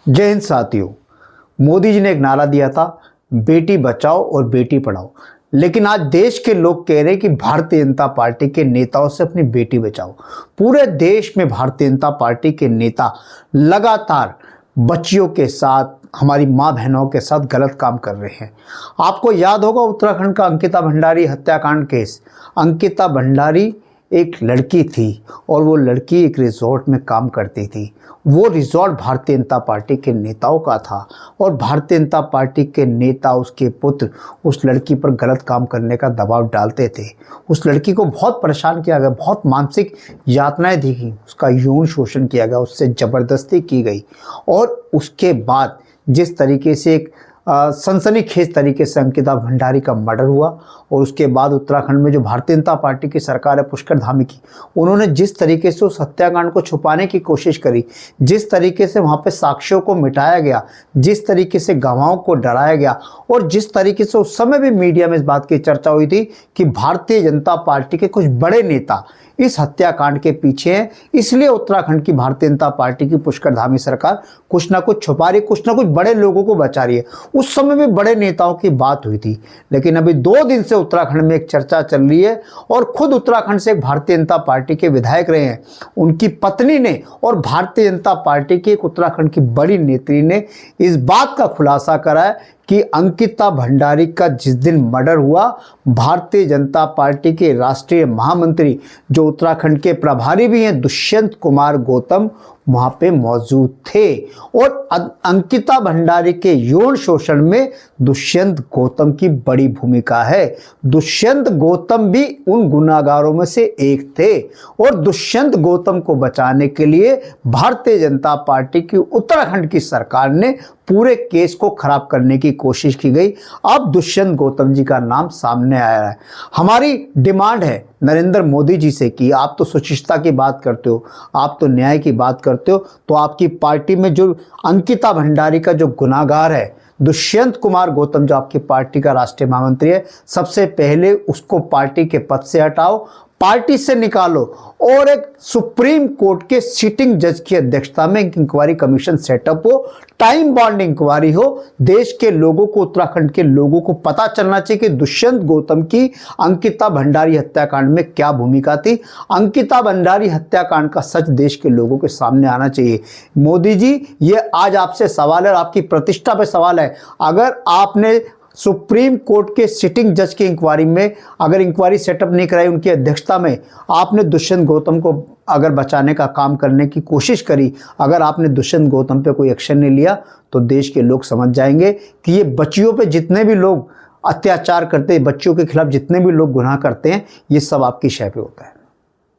जय हिंद साथियों। मोदी जी ने एक नारा दिया था, बेटी बचाओ और बेटी पढ़ाओ। लेकिन आज देश के लोग कह रहे हैं कि भारतीय जनता पार्टी के नेताओं से अपनी बेटी बचाओ। पूरे देश में भारतीय जनता पार्टी के नेता लगातार बच्चियों के साथ, हमारी माँ बहनों के साथ गलत काम कर रहे हैं। आपको याद होगा उत्तराखंड का अंकिता भंडारी हत्याकांड केस। अंकिता भंडारी एक लड़की थी और वो लड़की एक रिजॉर्ट में काम करती थी। वो रिजॉर्ट भारतीय जनता पार्टी के नेताओं का था और भारतीय जनता पार्टी के नेता, उसके पुत्र उस लड़की पर गलत काम करने का दबाव डालते थे। उस लड़की को बहुत परेशान किया गया, बहुत मानसिक यातनाएं दी गई, उसका यौन शोषण किया गया, उससे ज़बरदस्ती की गई। और उसके बाद जिस तरीके से एक सनसनीखेज तरीके से अंकिता भंडारी का मर्डर हुआ और उसके बाद उत्तराखंड में जो भारतीय जनता पार्टी की सरकार है पुष्कर धामी की, उन्होंने जिस तरीके से उस हत्याकांड को छुपाने की कोशिश करी, जिस तरीके से वहाँ पे साक्ष्यों को मिटाया गया, जिस तरीके से गवाहों को डराया गया और जिस तरीके से उस समय भी मीडिया में इस बात की चर्चा हुई थी कि भारतीय जनता पार्टी के कुछ बड़े नेता इस हत्याकांड के पीछे हैं, इसलिए उत्तराखंड की भारतीय जनता पार्टी की पुष्कर धामी सरकार कुछ ना कुछ छुपा रही है, कुछ ना कुछ बड़े लोगों को बचा रही है। उस समय भी बड़े नेताओं की बात हुई थी, लेकिन अभी 2 दिन से उत्तराखंड में एक चर्चा चल रही है और खुद उत्तराखंड से एक भारतीय जनता पार्टी के विधायक रहे हैं, उनकी पत्नी ने और भारतीय जनता पार्टी की एक उत्तराखंड की बड़ी नेत्री ने इस बात का खुलासा करा है कि अंकिता भंडारी का जिस दिन मर्डर हुआ, भारतीय जनता पार्टी के राष्ट्रीय महामंत्री जो उत्तराखंड के प्रभारी भी हैं दुष्यंत कुमार गौतम वहां पे मौजूद थे। और अंकिता भंडारी के यौन शोषण में दुष्यंत गौतम की बड़ी भूमिका है। दुष्यंत गौतम भी उन गुनाहगारों में से एक थे और दुष्यंत गौतम को बचाने के लिए भारतीय जनता पार्टी की उत्तराखंड की सरकार ने पूरे केस को खराब करने की कोशिश की गई। अब दुष्यंत गौतम जी का नाम सामने आया है। हमारी डिमांड है नरेंद्र मोदी जी से कि आप तो सुचिस्ता की बात करते हो, आप तो न्याय की बात करते हो, तो आपकी पार्टी में जो अंकिता भंडारी का जो गुनाहगार है दुष्यंत कुमार गौतम, जो आपकी पार्टी का राष्ट्रीय महामंत्री है, सबसे पहले उसको पार्टी के पद से हटाओ, पार्टी से निकालो और एक सुप्रीम कोर्ट के सिटिंग जज की अध्यक्षता में एक इंक्वायरी कमीशन सेटअप हो, टाइम बाउंड इंक्वायरी हो। देश के लोगों को, उत्तराखंड के लोगों को पता चलना चाहिए कि दुष्यंत गौतम की अंकिता भंडारी हत्याकांड में क्या भूमिका थी। अंकिता भंडारी हत्याकांड का सच देश के लोगों के सामने आना चाहिए। मोदी जी, ये आज आपसे सवाल है और आपकी प्रतिष्ठा पे सवाल है। अगर आपने सुप्रीम कोर्ट के सिटिंग जज की इंक्वायरी में अगर इंक्वायरी सेटअप नहीं कराई, उनकी अध्यक्षता में आपने दुष्यंत गौतम को अगर बचाने का काम करने की कोशिश करी, अगर आपने दुष्यंत गौतम पे कोई एक्शन नहीं लिया, तो देश के लोग समझ जाएंगे कि ये बच्चियों पे जितने भी लोग अत्याचार करते हैं, बच्चियों के खिलाफ जितने भी लोग गुनाह करते हैं, ये सब आपकी शय पे होता है।